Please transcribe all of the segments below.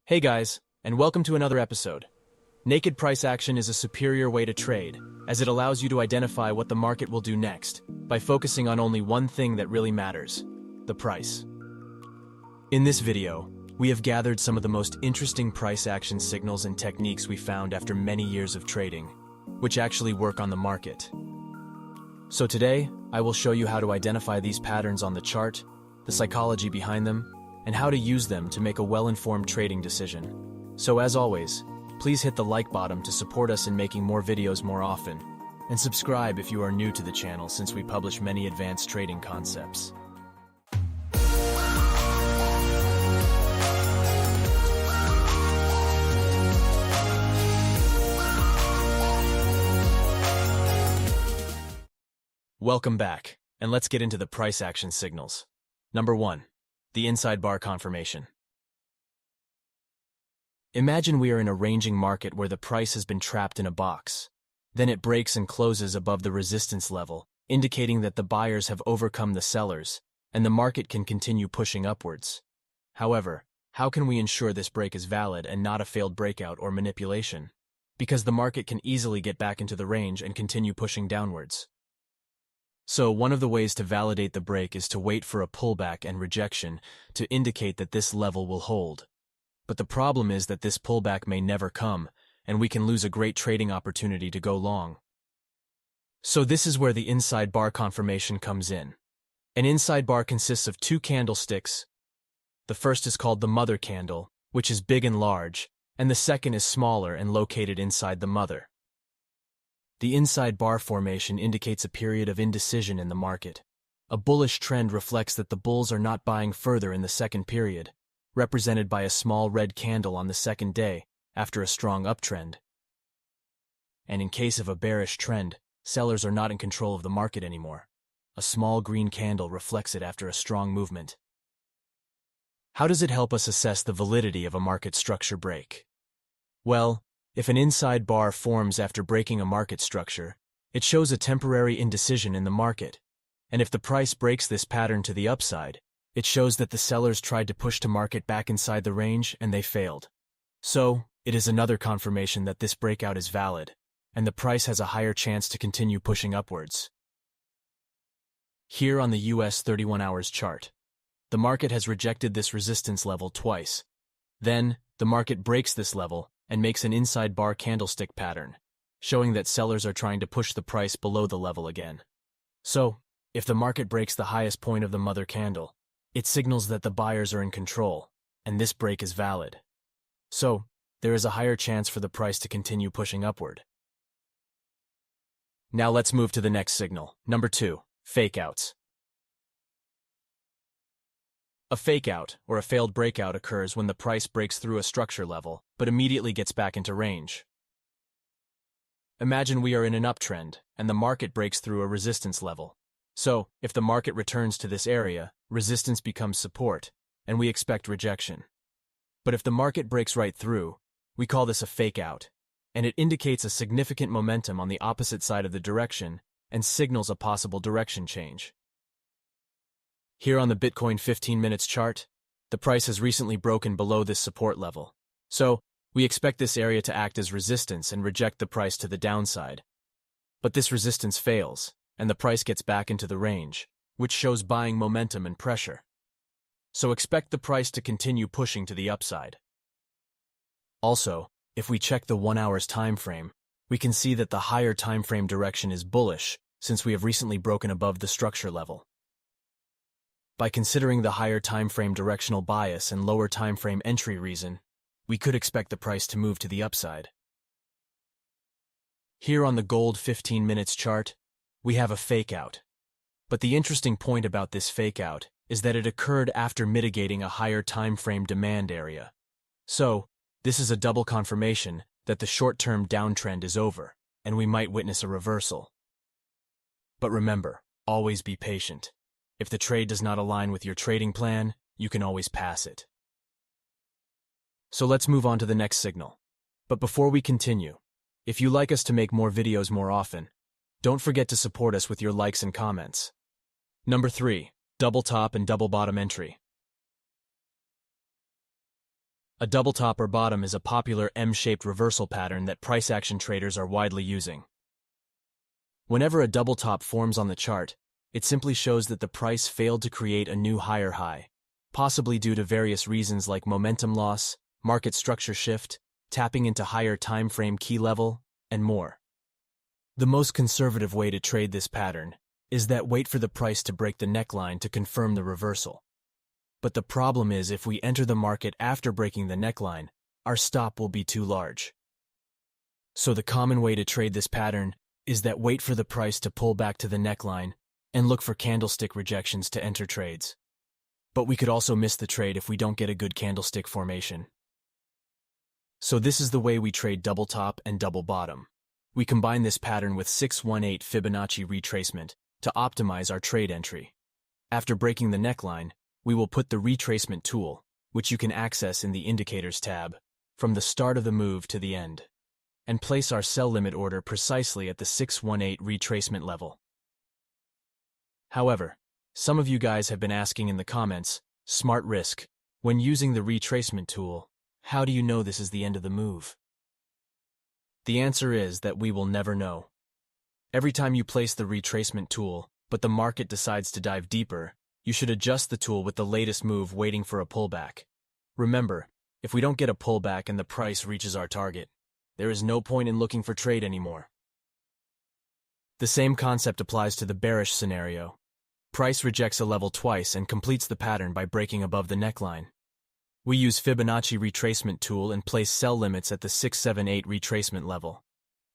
Hey guys, and welcome to another episode. Naked price action is a superior way to trade, as it allows you to identify what the market will do next by focusing on only one thing that really matters: the price. In this video, we have gathered some of the most interesting price action signals and techniques we found after many years of trading, which actually work on the market. So today, I will show you how to identify these patterns on the chart, the psychology behind them, and how to use them to make a well-informed trading decision. So as always, please hit the like button to support us in making more videos more often, and subscribe if you are new to the channel since we publish many advanced trading concepts. Welcome back, and let's get into the price action signals. Number 1. The inside bar confirmation. Imagine we are in a ranging market where the price has been trapped in a box. Then it breaks and closes above the resistance level, indicating that the buyers have overcome the sellers, and the market can continue pushing upwards. However, how can we ensure this break is valid and not a failed breakout or manipulation? Because the market can easily get back into the range and continue pushing downwards. So one of the ways to validate the break is to wait for a pullback and rejection to indicate that this level will hold. But the problem is that this pullback may never come, and we can lose a great trading opportunity to go long. So this is where the inside bar confirmation comes in. An inside bar consists of two candlesticks. The first is called the mother candle, which is big and large, and the second is smaller and located inside the mother. The inside bar formation indicates a period of indecision in the market. A bullish trend reflects that the bulls are not buying further in the second period, represented by a small red candle on the second day after a strong uptrend. And in case of a bearish trend, sellers are not in control of the market anymore. A small green candle reflects it after a strong movement. How does it help us assess the validity of a market structure break? Well, if an inside bar forms after breaking a market structure, it shows a temporary indecision in the market. And if the price breaks this pattern to the upside, it shows that the sellers tried to push the market back inside the range and they failed. So, it is another confirmation that this breakout is valid, and the price has a higher chance to continue pushing upwards. Here on the US 31 hours chart, the market has rejected this resistance level twice. Then, the market breaks this level and makes an inside bar candlestick pattern, showing that sellers are trying to push the price below the level again. So, if the market breaks the highest point of the mother candle, it signals that the buyers are in control, and this break is valid. So, there is a higher chance for the price to continue pushing upward. Now let's move to the next signal. Number 2, fakeouts. A fakeout, or a failed breakout, occurs when the price breaks through a structure level, but immediately gets back into range. Imagine we are in an uptrend, and the market breaks through a resistance level. So, if the market returns to this area, resistance becomes support, and we expect rejection. But if the market breaks right through, we call this a fakeout, and it indicates a significant momentum on the opposite side of the direction and signals a possible direction change. Here on the Bitcoin 15 minutes chart, the price has recently broken below this support level. So, we expect this area to act as resistance and reject the price to the downside. But this resistance fails, and the price gets back into the range, which shows buying momentum and pressure. So expect the price to continue pushing to the upside. Also, if we check the 1 hour's time frame, we can see that the higher time frame direction is bullish since we have recently broken above the structure level. By considering the higher time frame directional bias and lower time frame entry reason, we could expect the price to move to the upside. Here on the gold 15 minutes chart, we have a fakeout. But the interesting point about this fakeout is that it occurred after mitigating a higher time frame demand area. So, this is a double confirmation that the short-term downtrend is over, and we might witness a reversal. But remember, always be patient. If the trade does not align with your trading plan, you can always pass it. So let's move on to the next signal. But before we continue, if you like us to make more videos more often, don't forget to support us with your likes and comments. Number 3, double top and double bottom entry. A double top or bottom is a popular M-shaped reversal pattern that price action traders are widely using. Whenever a double top forms on the chart, it simply shows that the price failed to create a new higher high, possibly due to various reasons like momentum loss, market structure shift, tapping into higher time frame key level, and more. The most conservative way to trade this pattern is that wait for the price to break the neckline to confirm the reversal. But the problem is if we enter the market after breaking the neckline, our stop will be too large. So the common way to trade this pattern is that wait for the price to pull back to the neckline and look for candlestick rejections to enter trades. But we could also miss the trade if we don't get a good candlestick formation. So this is the way we trade double top and double bottom. We combine this pattern with 618 Fibonacci retracement to optimize our trade entry. After breaking the neckline, we will put the retracement tool, which you can access in the Indicators tab, from the start of the move to the end, and place our sell limit order precisely at the 618 retracement level. However, some of you guys have been asking in the comments, Smart Risk, when using the retracement tool, how do you know this is the end of the move? The answer is that we will never know. Every time you place the retracement tool, but the market decides to dive deeper, you should adjust the tool with the latest move waiting for a pullback. Remember, if we don't get a pullback and the price reaches our target, there is no point in looking for trade anymore. The same concept applies to the bearish scenario. Price rejects a level twice and completes the pattern by breaking above the neckline. We use Fibonacci retracement tool and place sell limits at the 678 retracement level.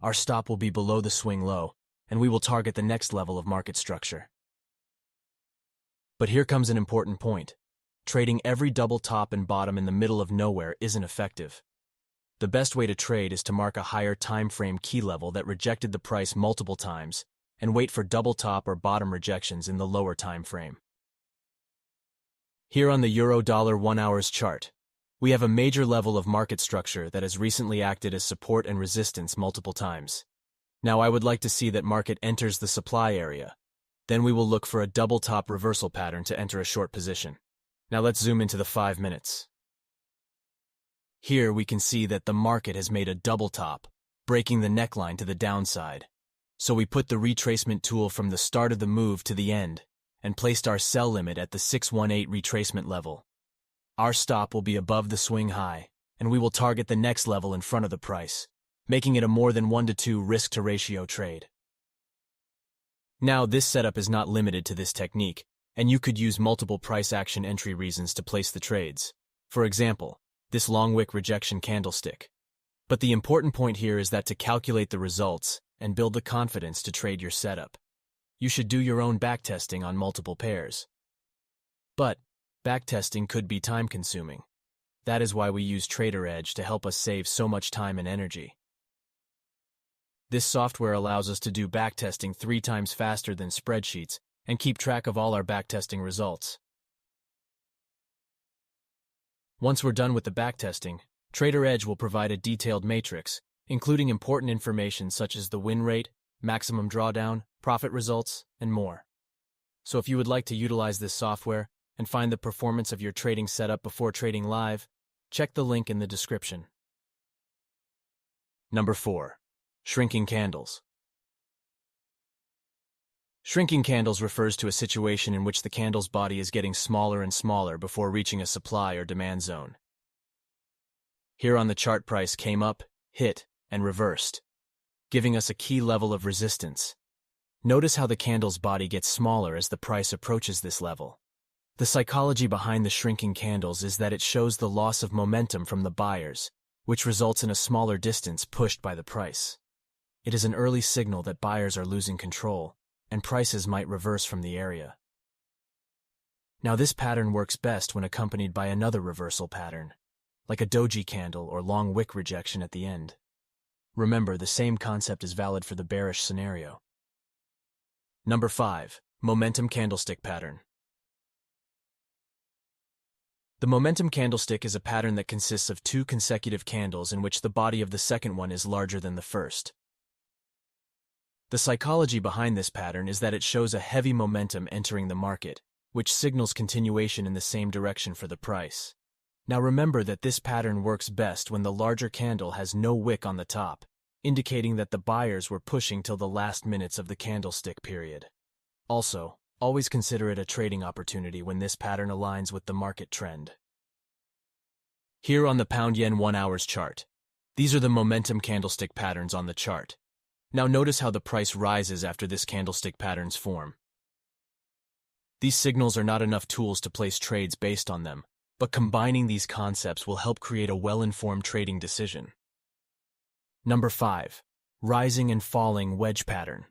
Our stop will be below the swing low, and we will target the next level of market structure. But here comes an important point. Trading every double top and bottom in the middle of nowhere isn't effective. The best way to trade is to mark a higher time frame key level that rejected the price multiple times and wait for double top or bottom rejections in the lower time frame. Here on the Euro-Dollar 1 hours chart, we have a major level of market structure that has recently acted as support and resistance multiple times. Now I would like to see that market enters the supply area. Then we will look for a double top reversal pattern to enter a short position. Now let's zoom into the 5 minutes. Here we can see that the market has made a double top, breaking the neckline to the downside. So we put the retracement tool from the start of the move to the end and placed our sell limit at the 618 retracement level. Our stop will be above the swing high, and we will target the next level in front of the price, making it a more than 1-to-2 risk-to-ratio trade. Now, this setup is not limited to this technique, and you could use multiple price action entry reasons to place the trades. For example, this long wick rejection candlestick. But the important point here is that to calculate the results and build the confidence to trade your setup, you should do your own backtesting on multiple pairs. But backtesting could be time-consuming. That is why we use Trader Edge to help us save so much time and energy. This software allows us to do backtesting 3 times faster than spreadsheets and keep track of all our backtesting results. Once we're done with the backtesting, Trader Edge will provide a detailed matrix, including important information such as the win rate, maximum drawdown, profit results, and more. So if you would like to utilize this software and find the performance of your trading setup before trading live, check the link in the description. Number 4. Shrinking candles. Shrinking candles refers to a situation in which the candle's body is getting smaller and smaller before reaching a supply or demand zone. Here on the chart, price came up, hit, and reversed, giving us a key level of resistance. Notice how the candle's body gets smaller as the price approaches this level. The psychology behind the shrinking candles is that it shows the loss of momentum from the buyers, which results in a smaller distance pushed by the price. It is an early signal that buyers are losing control, and prices might reverse from the area. Now this pattern works best when accompanied by another reversal pattern, like a doji candle or long wick rejection at the end. Remember, the same concept is valid for the bearish scenario. Number 5. Momentum candlestick pattern. The momentum candlestick is a pattern that consists of 2 consecutive candles in which the body of the second one is larger than the first. The psychology behind this pattern is that it shows a heavy momentum entering the market, which signals continuation in the same direction for the price. Now remember that this pattern works best when the larger candle has no wick on the top, indicating that the buyers were pushing till the last minutes of the candlestick period. Also, always consider it a trading opportunity when this pattern aligns with the market trend. Here on the pound-yen 1 hours chart, these are the momentum candlestick patterns on the chart. Now notice how the price rises after this candlestick patterns form. These signals are not enough tools to place trades based on them, but combining these concepts will help create a well-informed trading decision. Number 5. Rising and falling wedge pattern.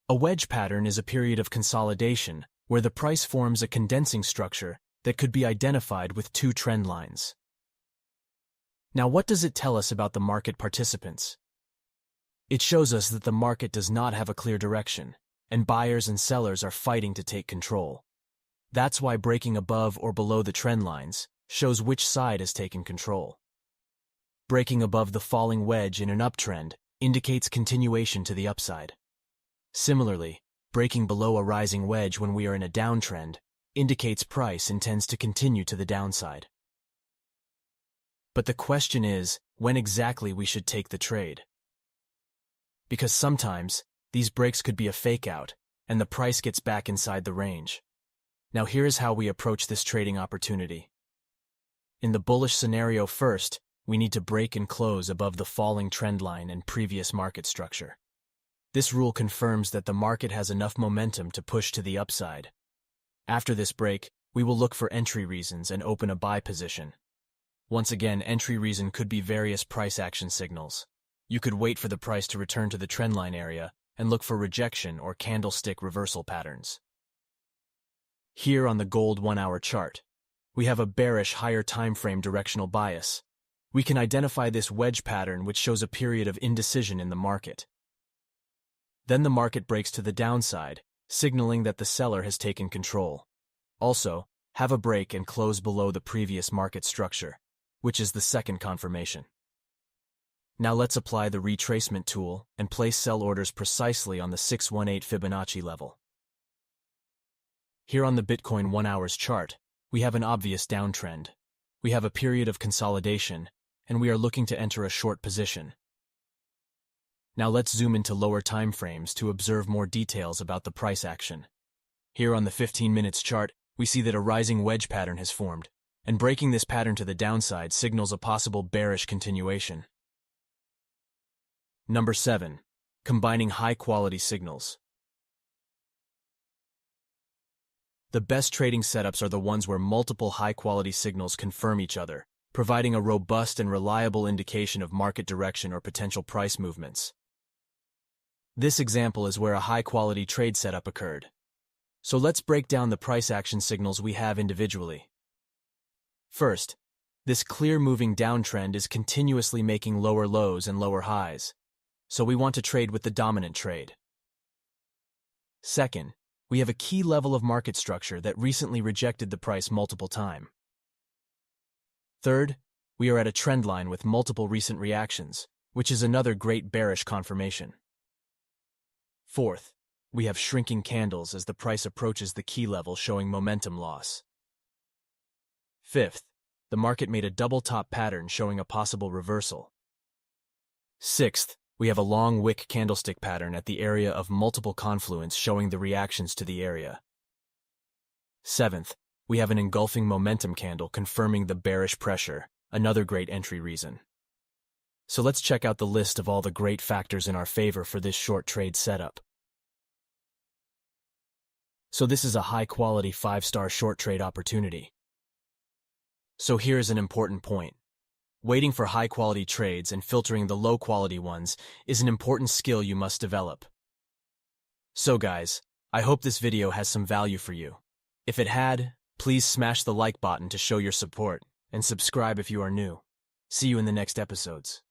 A wedge pattern is a period of consolidation where the price forms a condensing structure that could be identified with two trend lines. Now, what does it tell us about the market participants? It shows us that the market does not have a clear direction, and buyers and sellers are fighting to take control. That's why breaking above or below the trend lines shows which side has taken control. Breaking above the falling wedge in an uptrend indicates continuation to the upside. Similarly, breaking below a rising wedge when we are in a downtrend indicates price intends to continue to the downside. But the question is, when exactly we should take the trade? Because sometimes, these breaks could be a fake-out, and the price gets back inside the range. Now here is how we approach this trading opportunity. In the bullish scenario first, we need to break and close above the falling trend line and previous market structure. This rule confirms that the market has enough momentum to push to the upside. After this break, we will look for entry reasons and open a buy position. Once again, entry reason could be various price action signals. You could wait for the price to return to the trendline area and look for rejection or candlestick reversal patterns. Here on the gold 1 hour chart, we have a bearish higher time frame directional bias. We can identify this wedge pattern which shows a period of indecision in the market. Then the market breaks to the downside, signaling that the seller has taken control. Also, have a break and close below the previous market structure, which is the second confirmation. Now let's apply the retracement tool and place sell orders precisely on the 618 Fibonacci level. Here on the Bitcoin 1 hours chart, we have an obvious downtrend. We have a period of consolidation, and we are looking to enter a short position. Now let's zoom into lower time frames to observe more details about the price action. Here on the 15 minutes chart, we see that a rising wedge pattern has formed, and breaking this pattern to the downside signals a possible bearish continuation. Number 7. Combining high-quality signals. The best trading setups are the ones where multiple high-quality signals confirm each other, providing a robust and reliable indication of market direction or potential price movements. This example is where a high-quality trade setup occurred. So let's break down the price action signals we have individually. First, this clear moving downtrend is continuously making lower lows and lower highs, so we want to trade with the dominant trade. Second, we have a key level of market structure that recently rejected the price multiple times. Third, we are at a trend line with multiple recent reactions, which is another great bearish confirmation. Fourth, we have shrinking candles as the price approaches the key level showing momentum loss. Fifth, the market made a double top pattern showing a possible reversal. Sixth, we have a long wick candlestick pattern at the area of multiple confluence showing the reactions to the area. Seventh, we have an engulfing momentum candle confirming the bearish pressure, another great entry reason. So let's check out the list of all the great factors in our favor for this short trade setup. So this is a high-quality 5-star short trade opportunity. So here's an important point. Waiting for high-quality trades and filtering the low-quality ones is an important skill you must develop. So guys, I hope this video has some value for you. If it had, please smash the like button to show your support, and subscribe if you are new. See you in the next episodes.